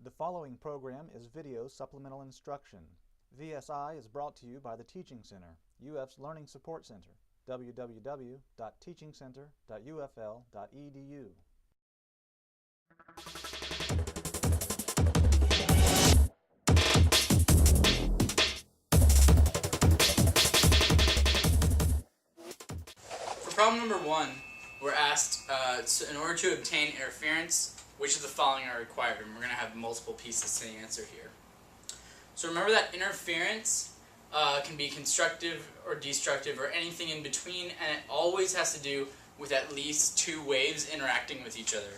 The following program is video supplemental instruction. VSI is brought to you by the Teaching Center, UF's Learning Support Center, www.teachingcenter.ufl.edu. For problem number 1, we're asked, so in order to obtain interference, which of the following are required? And we're going to have multiple pieces to the answer here. So remember that interference can be constructive or destructive or anything in between, and it always has to do with at least two waves interacting with each other.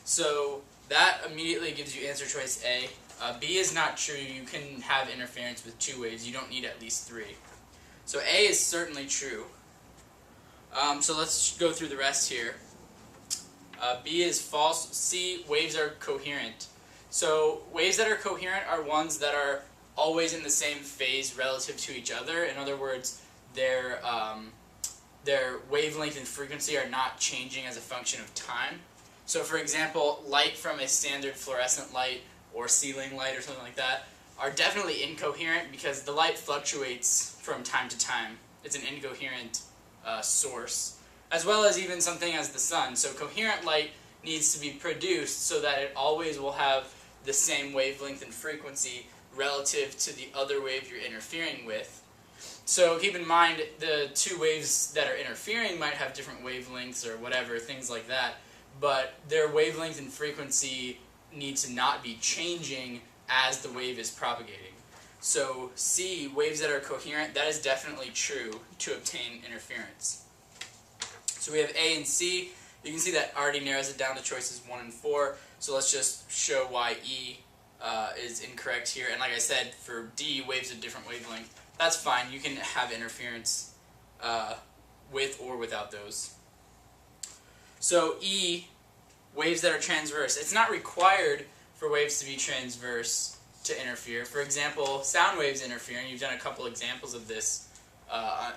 So that immediately gives you answer choice A. B is not true. You can have interference with two waves. You don't need at least three. So A is certainly true. So let's go through the rest here. B is false. C, waves are coherent. So waves that are coherent are ones that are always in the same phase relative to each other. In other words, their wavelength and frequency are not changing as a function of time. So for example, light from a standard fluorescent light or ceiling light or something like that are definitely incoherent because the light fluctuates from time to time. It's an incoherent source, as well as even something as the sun. So coherent light needs to be produced so that it always will have the same wavelength and frequency relative to the other wave you're interfering with. So keep in mind the two waves that are interfering might have different wavelengths or whatever, things like that, but their wavelength and frequency need to not be changing as the wave is propagating. So C, waves that are coherent, that is definitely true to obtain interference. So we have A and C. You can see that already narrows it down to choices 1 and 4. So let's just show why E is incorrect here. And like I said, for D, waves of different wavelength, that's fine. You can have interference with or without those. So E, waves that are transverse. It's not required for waves to be transverse to interfere. For example, sound waves interfere, and you've done a couple examples of this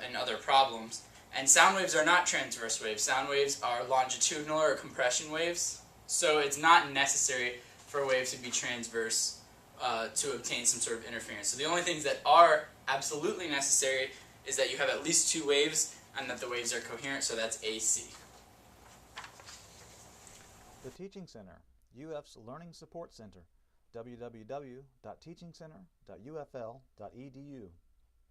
in other problems. And sound waves are not transverse waves. Sound waves are longitudinal or compression waves. So it's not necessary for waves to be transverse to obtain some sort of interference. So the only things that are absolutely necessary is that you have at least two waves and that the waves are coherent, so that's AC. The Teaching Center, UF's Learning Support Center, www.teachingcenter.ufl.edu.